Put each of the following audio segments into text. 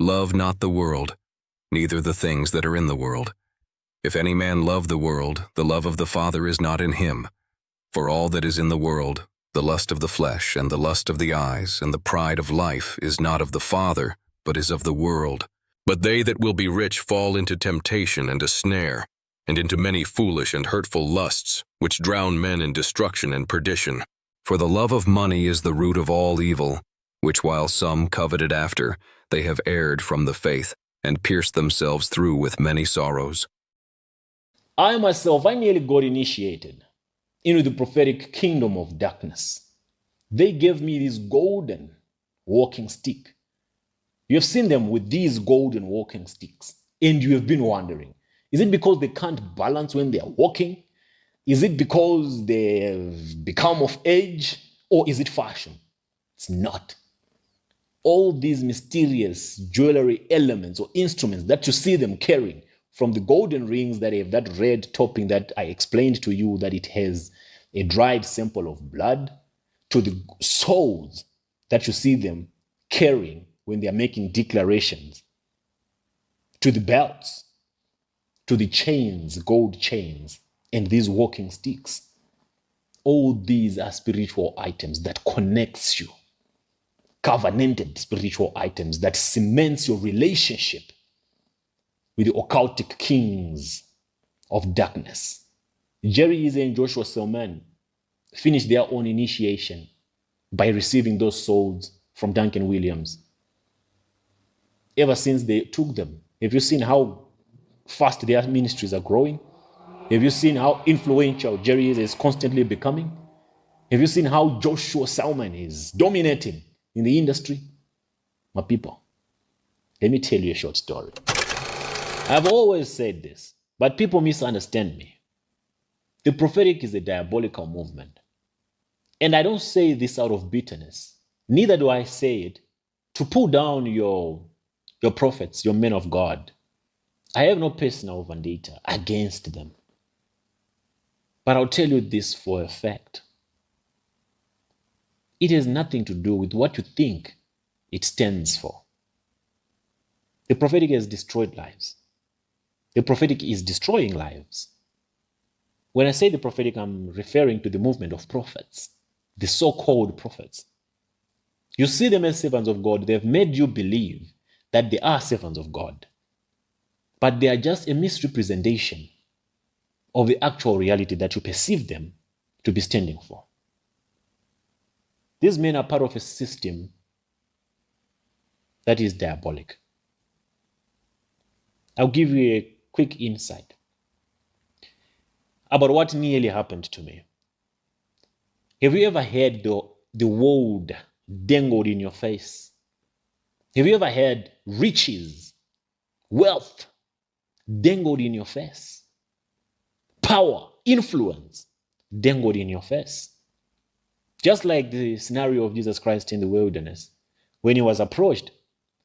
Love not the world, neither the things that are in the world. If any man love the world, the love of the Father is not in him. For all that is in the world, the lust of the flesh, and the lust of the eyes, and the pride of life, is not of the Father, but is of the world. But they that will be rich fall into temptation and a snare, and into many foolish and hurtful lusts, which drown men in destruction and perdition. For the love of money is the root of all evil, which while some coveted after, they have erred from the faith, and pierced themselves through with many sorrows. I nearly got initiated into the prophetic kingdom of darkness. They gave me this golden walking stick. You have seen them with these golden walking sticks, and you have been wondering, is it because they can't balance when they are walking? Is it because they have become of age? Or is it fashion? It's not. All these mysterious jewelry elements or instruments that you see them carrying, from the golden rings that have that red topping that I explained to you that it has a dried sample of blood, to the swords that you see them carrying when they are making declarations, to the belts, to the chains, gold chains, and these walking sticks. All these are spiritual items that connects you, covenanted spiritual items that cements your relationship with the occultic kings of darkness. Jerry Easy and Joshua Selman finished their own initiation by receiving those swords from Duncan Williams. Ever since they took them, have you seen how fast their ministries are growing? Have you seen how influential Jerry Easy is constantly becoming? Have you seen how Joshua Selman is dominating in the industry? My people, let me tell you a short story. I've always said this, but people misunderstand me. The prophetic is a diabolical movement. And I don't say this out of bitterness. Neither do I say it to pull down your prophets, your men of God. I have no personal vendetta against them. But I'll tell you this for a fact. It has nothing to do with what you think it stands for. The prophetic has destroyed lives. The prophetic is destroying lives. When I say the prophetic, I'm referring to the movement of prophets, the so-called prophets. You see them as servants of God. They've made you believe that they are servants of God. But they are just a misrepresentation of the actual reality that you perceive them to be standing for. These men are part of a system that is diabolic. I'll give you a quick insight about what nearly happened to me. Have you ever heard the world dangled in your face? Have you ever had riches, wealth dangled in your face? Power, influence dangled in your face? Just like the scenario of Jesus Christ in the wilderness, when he was approached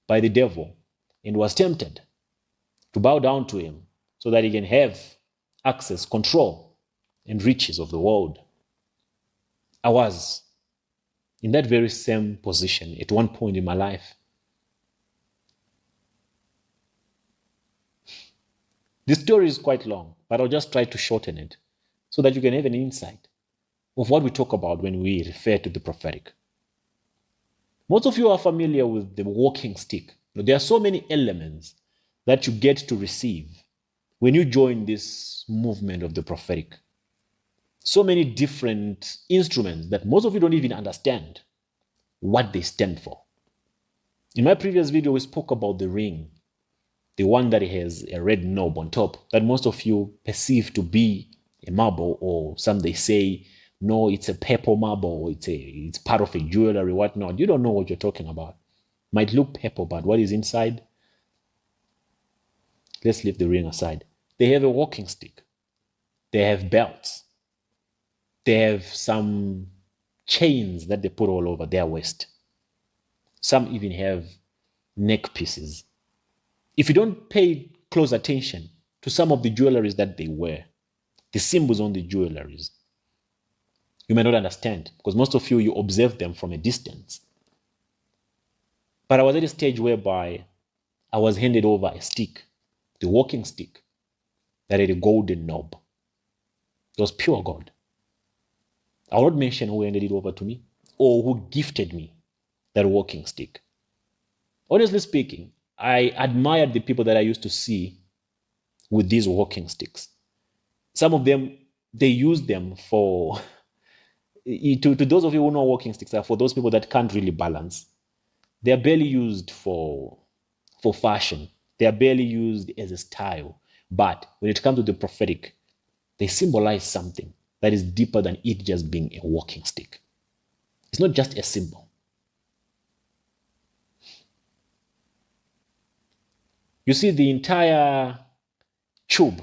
by the devil and was tempted to bow down to him so that he can have access, control, and riches of the world. I was in that very same position at one point in my life. The story is quite long, but I'll just try to shorten it so that you can have an insight of what we talk about when we refer to the prophetic. Most of you are familiar with the walking stick. There are so many elements that you get to receive when you join this movement of the prophetic. So many different instruments that most of you don't even understand what they stand for. In my previous video, we spoke about the ring, the one that has a red knob on top that most of you perceive to be a marble, or some they say, no, it's a purple marble, it's part of a jewelry, whatnot. You don't know what you're talking about. Might look purple, but what is inside? Let's leave the ring aside. They have a walking stick. They have belts. They have some chains that they put all over their waist. Some even have neck pieces. If you don't pay close attention to some of the jewelries that they wear, the symbols on the jewelries, you may not understand, because most of you observe them from a distance. But I was at a stage whereby I was handed over a stick, the walking stick, that had a golden knob. It was pure gold. I will not mention who handed it over to me or who gifted me that walking stick. Honestly speaking, I admired the people that I used to see with these walking sticks. Some of them, they use them for, to those of you who know walking sticks, are for those people that can't really balance. They are barely used for fashion. They are barely used as a style. But when it comes to the prophetic, they symbolize something that is deeper than it just being a walking stick. It's not just a symbol. You see, the entire tube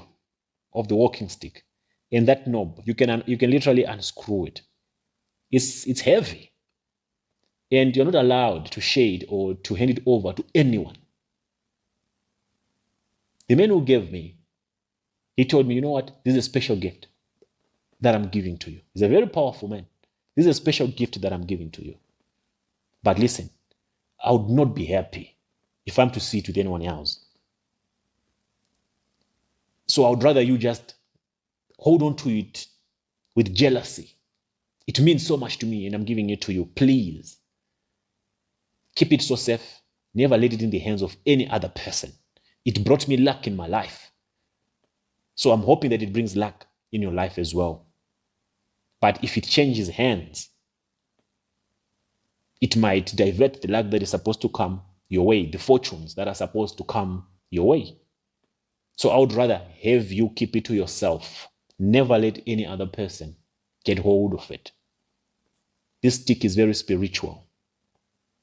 of the walking stick and that knob, you can literally unscrew it. It's heavy, and you're not allowed to shade or to hand it over to anyone. The man who gave me, he told me, you know what? This is a special gift that I'm giving to you. He's a very powerful man. This is a special gift that I'm giving to you. But listen, I would not be happy if I'm to see it with anyone else. So I would rather you just hold on to it with jealousy. It means so much to me and I'm giving it to you. Please keep it so safe. Never let it in the hands of any other person. It brought me luck in my life. So I'm hoping that it brings luck in your life as well. But if it changes hands, it might divert the luck that is supposed to come your way, the fortunes that are supposed to come your way. So I would rather have you keep it to yourself. Never let any other person get hold of it. This stick is very spiritual.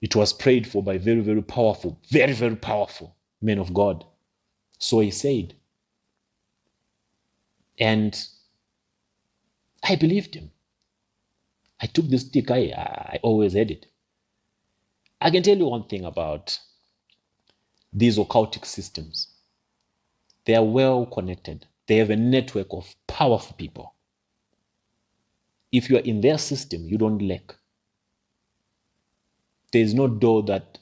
It was prayed for by very, very powerful men of God. So he said. And I believed him. I took this stick. I always had it. I can tell you one thing about these occultic systems. They are well connected. They have a network of powerful people. If you are in their system, you don't lack. There is no door that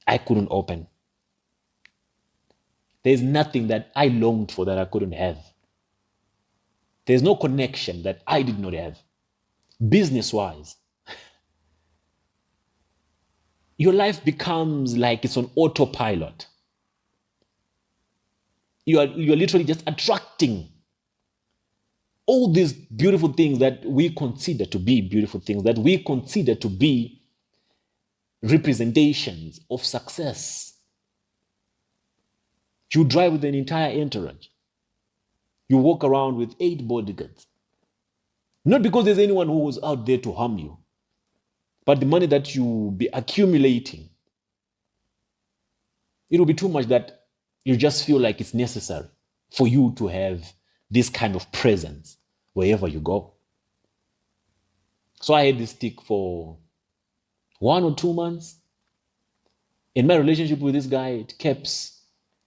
I couldn't open. There is nothing that I longed for that I couldn't have. There is no connection that I did not have. Business-wise, your life becomes like it's on autopilot. You're literally just attracting all these beautiful things that we consider to be beautiful things, that we consider to be representations of success. You drive with an entire entourage. You walk around with 8 bodyguards. Not because there's anyone who was out there to harm you, but the money that you be accumulating, it will be too much that you just feel like it's necessary for you to have this kind of presence wherever you go. So I had this stick for 1 or 2 months. And my relationship with this guy, it kept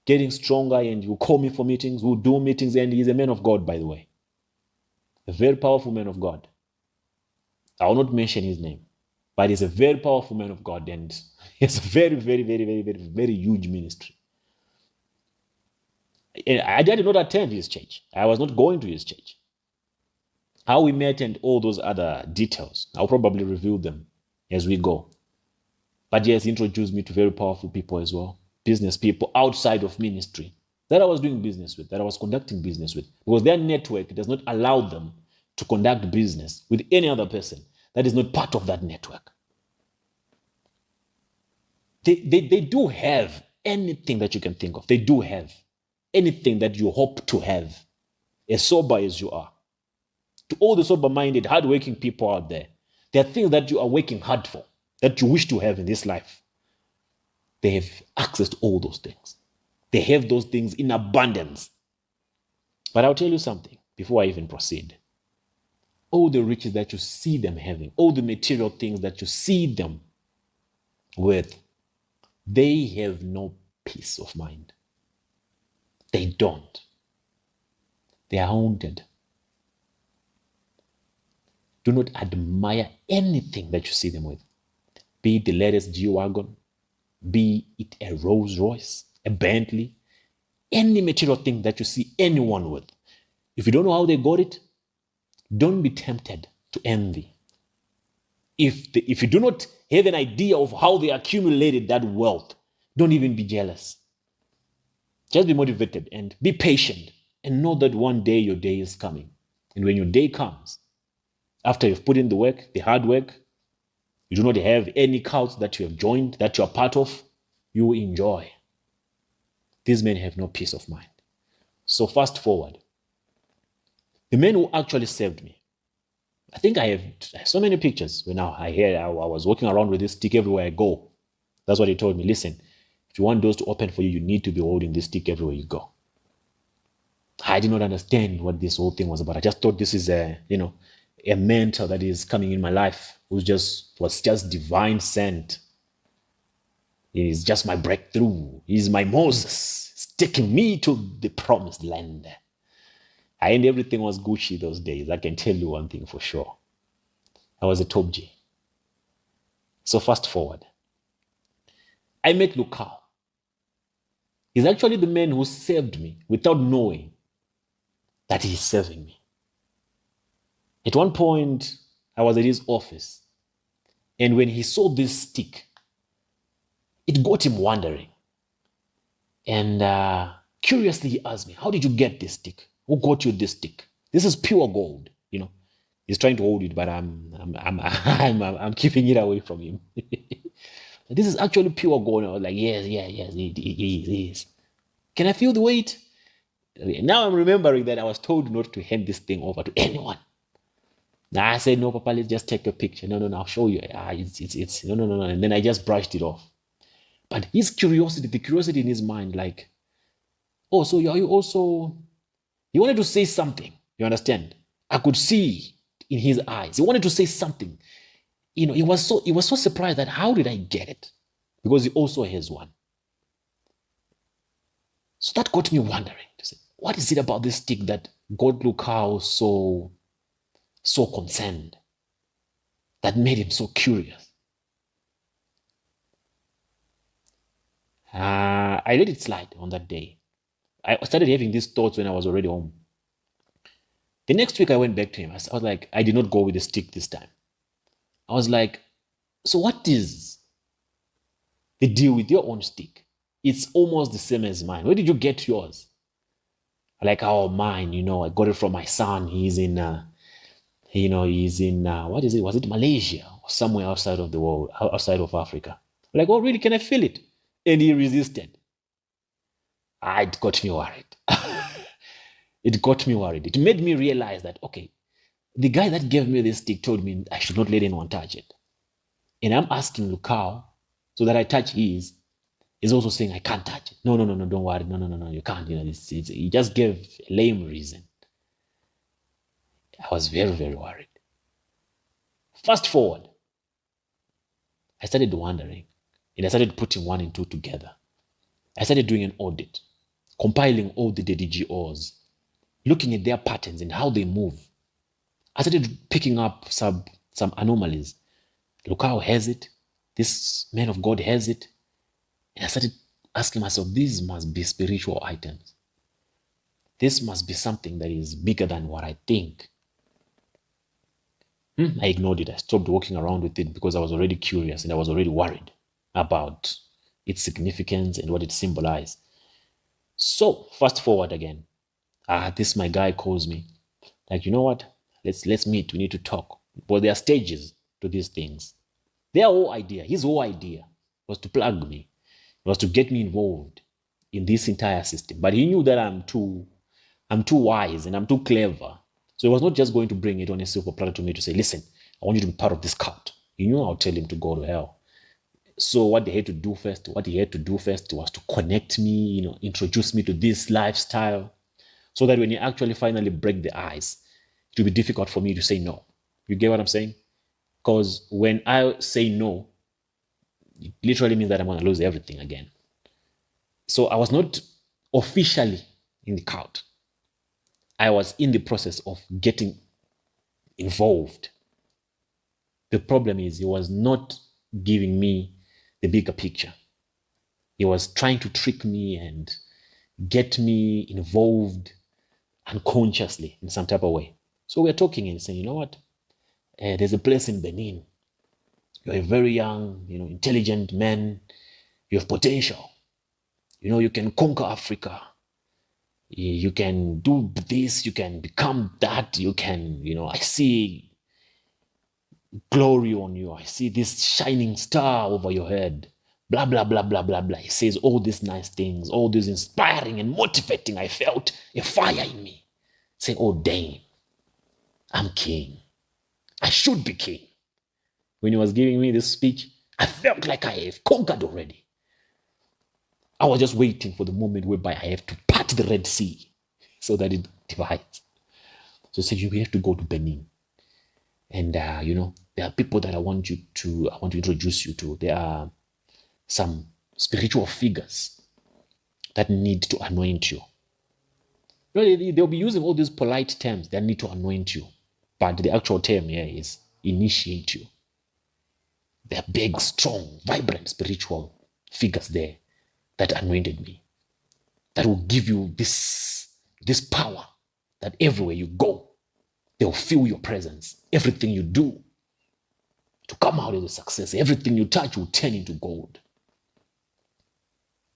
getting stronger, and he will call me for meetings, we'll do meetings, and he's a man of God, by the way. A very powerful man of God. I will not mention his name, but he's a very powerful man of God, and he has a very, very, very, very, very, very huge ministry. And I did not attend his church. I was not going to his church. How we met and all those other details, I'll probably reveal them as we go. But yes, he introduced me to very powerful people as well. Business people outside of ministry that I was doing business with, that I was conducting business with, because their network does not allow them to conduct business with any other person that is not part of that network. They do have anything that you can think of. They do have anything that you hope to have, as sober as you are. To all the sober-minded, hard-working people out there, there are things that you are working hard for, that you wish to have in this life. They have access to all those things. They have those things in abundance. But I'll tell you something before I even proceed. All the riches that you see them having, all the material things that you see them with, they have no peace of mind. They don't. They are haunted. Do not admire anything that you see them with. Be it the latest G-Wagon, be it a Rolls Royce, a Bentley, any material thing that you see anyone with. If you don't know how they got it, don't be tempted to envy. If you do not have an idea of how they accumulated that wealth, don't even be jealous. Just be motivated and be patient and know that one day your day is coming. And when your day comes, after you've put in the work, the hard work, you do not have any cults that you have joined, that you are part of, you will enjoy. These men have no peace of mind. So fast forward. The men who actually saved me, I think I have so many pictures when I was walking around with this stick everywhere I go. That's what he told me. Listen, if you want doors to open for you, you need to be holding this stick everywhere you go. I did not understand what this whole thing was about. I just thought this is a mentor that is coming in my life who was just divine sent. He's just my breakthrough. He's my Moses. He's taking me to the promised land. And everything was Gucci those days. I can tell you one thing for sure. I was a top G. So fast forward. I met Lukau. He's actually the man who saved me without knowing that he's saving me. At one point, I was at his office. And when he saw this stick, it got him wondering. And curiously, he asked me, how did you get this stick? Who got you this stick? This is pure gold, He's trying to hold it, but I'm keeping it away from him. This is actually pure gold. I was like, yes, it is. Can I feel the weight? Now I'm remembering that I was told not to hand this thing over to anyone. Now I said, no, Papa, let's just take a picture. No, I'll show you. It's no. And then I just brushed it off. But his curiosity, the curiosity in his mind, like, oh, so are you also... He wanted to say something, you understand? I could see in his eyes. He wanted to say something. He was so surprised that how did I get it? Because he also has one. So that got me wondering. To say, what is it about this stick that got Lukau so concerned? That made him so curious? I let it slide on that day. I started having these thoughts when I was already home. The next week I went back to him. I was like, I did not go with the stick this time. I was like, so what is the deal with your own stick? It's almost the same as mine. Where did you get yours? Like, oh, mine, I got it from my son. He's in, what is it? Was it Malaysia or somewhere outside of the world, outside of Africa? I'm like, oh, really? Can I feel it? And he resisted. It got me worried. It got me worried. It made me realize that, okay, the guy that gave me this stick told me I should not let anyone touch it. And I'm asking Lukau so that I touch his. He's also saying I can't touch it. No, don't worry. No, you can't. He just gave a lame reason. I was very, very worried. Fast forward. I started wondering. And I started putting 1 and 2 together. I started doing an audit, compiling all the DDGOs, looking at their patterns and how they move. I started picking up some anomalies. Lukau has it. This man of God has it. And I started asking myself, these must be spiritual items. This must be something that is bigger than what I think. I ignored it. I stopped walking around with it because I was already curious and I was already worried about its significance and what it symbolized. So, fast forward again. This my guy calls me. Like, you know what? Let's meet. We need to talk. But there are stages to these things. His whole idea was to plug me. It was to get me involved in this entire system. But he knew that I'm too wise and I'm too clever. So he was not just going to bring it on a silver platter to me to say, listen, I want you to be part of this cult. He knew I'll tell him to go to hell. So what he had to do first was to connect me, introduce me to this lifestyle, so that when you actually finally break the ice, it will be difficult for me to say no. You get what I'm saying? Because when I say no, it literally means that I'm going to lose everything again. So I was not officially in the cult. I was in the process of getting involved. The problem is he was not giving me the bigger picture. He was trying to trick me and get me involved unconsciously in some type of way. So we're talking and saying, you know what? There's a place in Benin. You're a very young, intelligent man. You have potential. You can conquer Africa. You can do this. You can become that. You can, I see glory on you. I see this shining star over your head. Blah, blah, blah, blah, blah, blah. He says all these nice things, all these inspiring and motivating. I felt a fire in me. Saying, oh, dang, I'm king. I should be king. When he was giving me this speech, I felt like I have conquered already. I was just waiting for the moment whereby I have to part the Red Sea so that it divides. So he said, we have to go to Benin. And, there are people that I want to introduce you to. There are some spiritual figures that need to anoint you. They'll be using all these polite terms that need to anoint you. But the actual term here is initiate you. There are big, strong, vibrant spiritual figures there that anointed me. That will give you this power that everywhere you go, they'll feel your presence. Everything you do to come out as a success, everything you touch will turn into gold.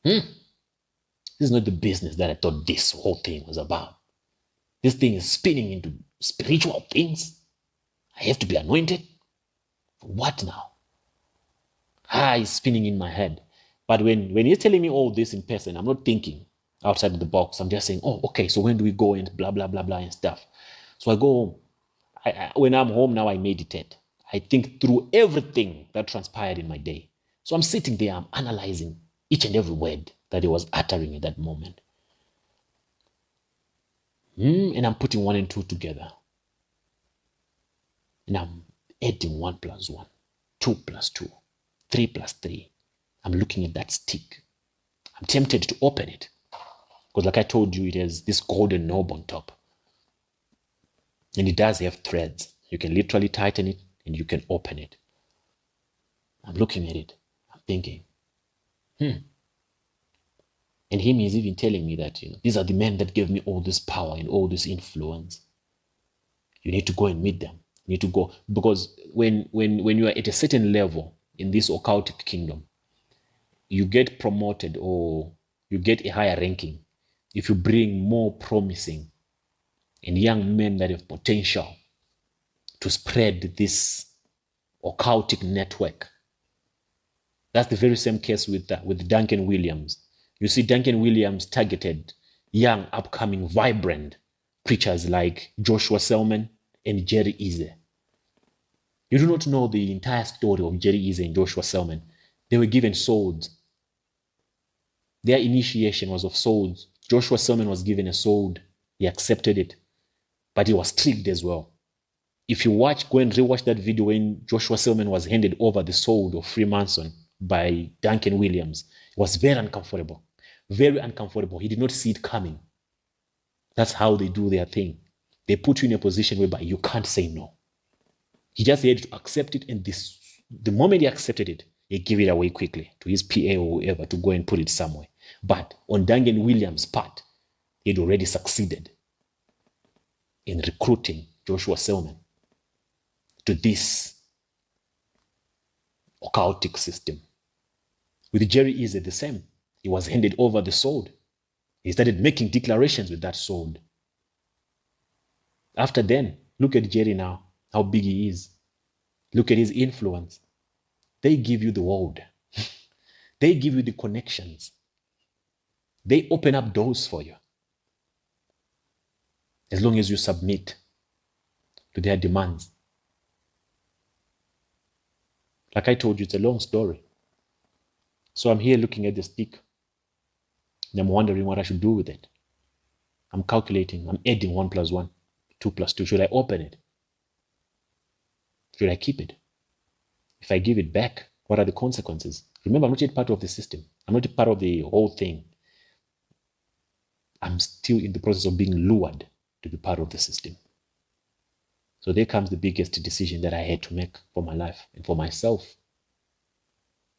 This is not the business that I thought this whole thing was about. This thing is spinning into spiritual things. I have to be anointed. For what now? It's spinning in my head. But when he's telling me all this in person, I'm not thinking outside of the box. I'm just saying, oh, okay, so when do we go and blah, blah, blah, blah and stuff. So I go home. When I'm home now, I meditate. I think through everything that transpired in my day. So I'm sitting there, I'm analyzing each and every word that he was uttering at that moment. And I'm putting 1 and 2 together. And I'm adding 1 plus 1, 2 plus 2, 3 plus 3. I'm looking at that stick. I'm tempted to open it. Because like I told you, it has this golden knob on top. And it does have threads. You can literally tighten it and you can open it. I'm looking at it. I'm thinking, And him is even telling me that, these are the men that gave me all this power and all this influence. You need to go and meet them. You need to go. Because when you are at a certain level in this occultic kingdom, you get promoted or you get a higher ranking if you bring more promising and young men that have potential to spread this occultic network. That's the very same case with Duncan Williams. You see, Duncan Williams targeted young, upcoming, vibrant preachers like Joshua Selman and Jerry Eze. You do not know the entire story of Jerry Eze and Joshua Selman. They were given swords. Their initiation was of swords. Joshua Selman was given a sword. He accepted it. But he was tricked as well. If you go and rewatch that video when Joshua Selman was handed over the sword of Freemason by Duncan Williams, it was very uncomfortable. Very uncomfortable. He did not see it coming. That's how they do their thing. They put you in a position whereby you can't say no. He just had to accept it, and the moment he accepted it, he gave it away quickly to his PA or whoever to go and put it somewhere. But on Duncan Williams' part, he had already succeeded in recruiting Joshua Selman to this occultic system. With Jerry Eze, the same. He was handed over the sword. He started making declarations with that sword. After then, look at Jerry now, how big he is. Look at his influence. They give you the world. They give you the connections. They open up doors for you. As long as you submit to their demands. Like I told you, it's a long story. So I'm here looking at the stick. And I'm wondering what I should do with it. I'm calculating. I'm adding 1 plus 1, 2 plus 2. Should I open it? Should I keep it? If I give it back, what are the consequences? Remember, I'm not yet part of the system. I'm not part of the whole thing. I'm still in the process of being lured to be part of the system. So there comes the biggest decision that I had to make for my life and for myself.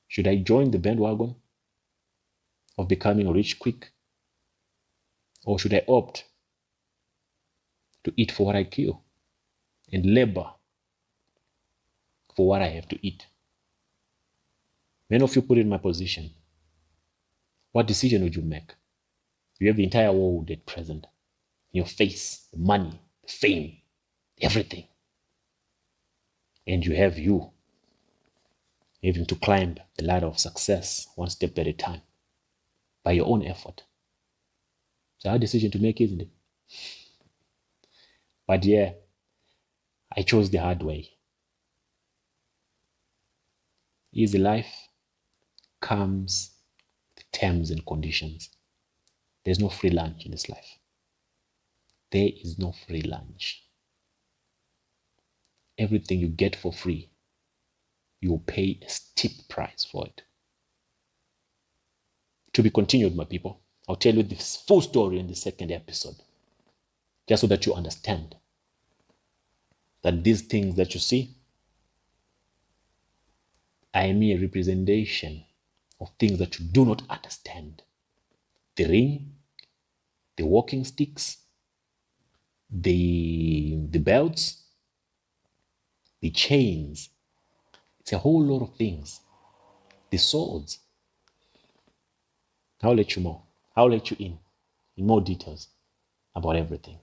Should I join the bandwagon of becoming rich quick? Or should I opt to eat for what I kill and labor for what I have to eat? Many of you put in my position. What decision would you make? You have the entire world at present in your face, the money, the fame, everything. And you have you having to climb the ladder of success one step at a time by your own effort. It's a hard decision to make, isn't it? But yeah, I chose the hard way. Easy life comes with terms and conditions. There's no free lunch in this life. There is no free lunch. Everything you get for free, you will pay a steep price for it. To be continued, my people. I'll tell you this full story in the second episode, just so that you understand that these things that you see are mere representation of things that you do not understand. The ring, the walking sticks, the belts, the chains. It's a whole lot of things. The swords. I'll let you more. I'll let you in more details about everything.